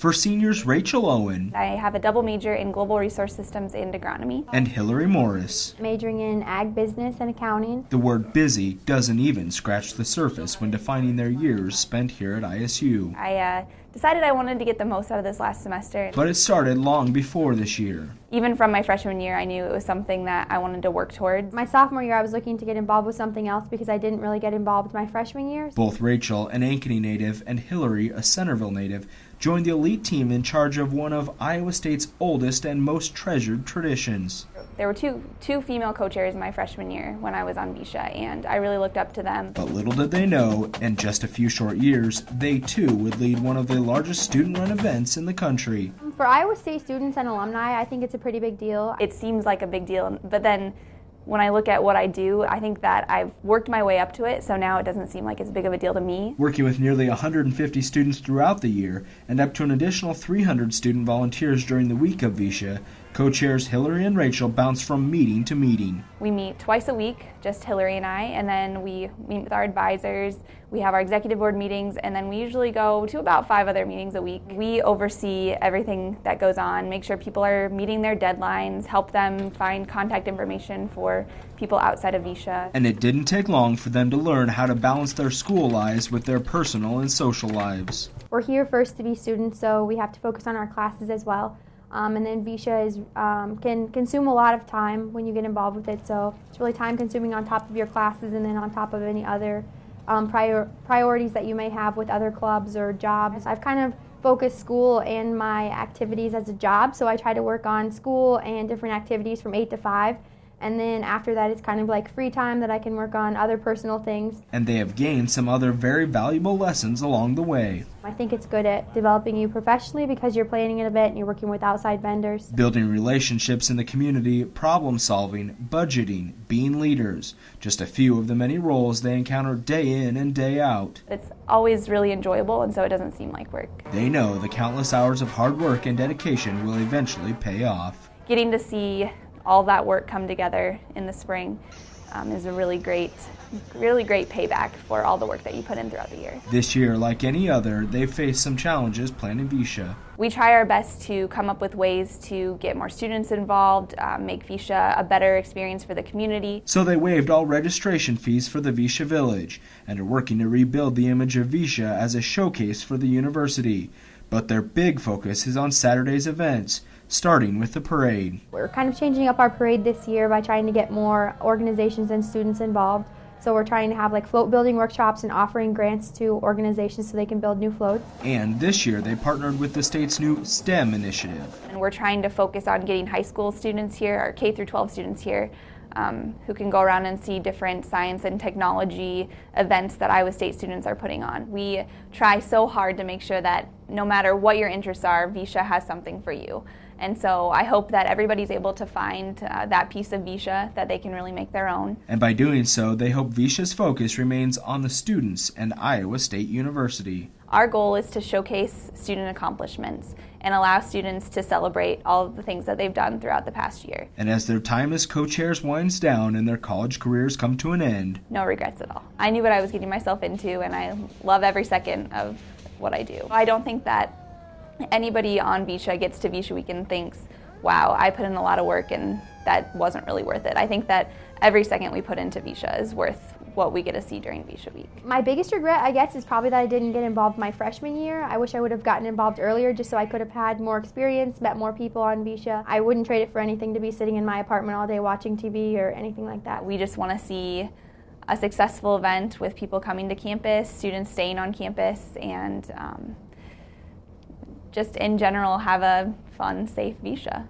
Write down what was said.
For seniors Rachel Owen, I have a double major in global resource systems and agronomy. And Hilary Morris, majoring in ag business and accounting. The word busy doesn't even scratch the surface when defining their years spent here at ISU. I decided I wanted to get the most out of this last semester. But it started long before this year. Even from my freshman year, I knew it was something that I wanted to work towards. My sophomore year, I was looking to get involved with something else because I didn't really get involved my freshman year. Both Rachel, an Ankeny native, and Hilary, a Centerville native, joined the elite team in charge of one of Iowa State's oldest and most treasured traditions. There were two female co-chairs my freshman year when I was on Veishea, and I really looked up to them. But little did they know, in just a few short years, they too would lead one of the largest student-run events in the country. For Iowa State students and alumni, I think it's a pretty big deal. It seems like a big deal, but then when I look at what I do, I think that I've worked my way up to it, so now it doesn't seem like it's big of a deal to me. Working with nearly 150 students throughout the year and up to an additional 300 student volunteers during the week of Veishea, co-chairs Hilary and Rachel bounce from meeting to meeting. We meet twice a week, just Hilary and I, and then we meet with our advisors. We have our executive board meetings, and then we usually go to about 5 other meetings a week. We oversee everything that goes on, make sure people are meeting their deadlines, help them find contact information for people outside of Veishea. And it didn't take long for them to learn how to balance their school lives with their personal and social lives. We're here first to be students, so we have to focus on our classes as well. And then Veishea can consume a lot of time when you get involved with it, so it's really time consuming on top of your classes and then on top of any other priorities that you may have with other clubs or jobs. I've kind of focused school and my activities as a job, so I try to work on school and different activities from 8 to 5. And then after that, it's kind of like free time that I can work on other personal things. And they have gained some other very valuable lessons along the way. I think it's good at developing you professionally because you're planning an event and you're working with outside vendors. Building relationships in the community, problem solving, budgeting, being leaders. Just a few of the many roles they encounter day in and day out. It's always really enjoyable, and so it doesn't seem like work. They know the countless hours of hard work and dedication will eventually pay off. Getting to see all that work come together in the spring is a really great payback for all the work that you put in throughout the year. This year, like any other, they've faced some challenges planning Veishea. We try our best to come up with ways to get more students involved, make Veishea a better experience for the community. So they waived all registration fees for the Veishea Village and are working to rebuild the image of Veishea as a showcase for the university. But their big focus is on Saturday's events, starting with the parade. We're kind of changing up our parade this year by trying to get more organizations and students involved. So we're trying to have like float building workshops and offering grants to organizations so they can build new floats. And this year they partnered with the state's new STEM initiative. And we're trying to focus on getting high school students here, or K through 12 students here, who can go around and see different science and technology events that Iowa State students are putting on. We try so hard to make sure that no matter what your interests are, Veishea has something for you. And so I hope that everybody's able to find that piece of Veishea that they can really make their own. And by doing so, they hope Veishea's focus remains on the students and Iowa State University. Our goal is to showcase student accomplishments and allow students to celebrate all of the things that they've done throughout the past year. And as their time as co-chairs winds down and their college careers come to an end, no regrets at all. I knew what I was getting myself into, and I love every second of what I do. I don't think that anybody on Veishea gets to Veishea Week and thinks, wow, I put in a lot of work and that wasn't really worth it. I think that every second we put into Veishea is worth what we get to see during Veishea Week. My biggest regret, I guess, is probably that I didn't get involved my freshman year. I wish I would have gotten involved earlier just so I could have had more experience, met more people on Veishea. I wouldn't trade it for anything to be sitting in my apartment all day watching TV or anything like that. We just want to see a successful event with people coming to campus, students staying on campus, and just in general have a fun, safe Veishea.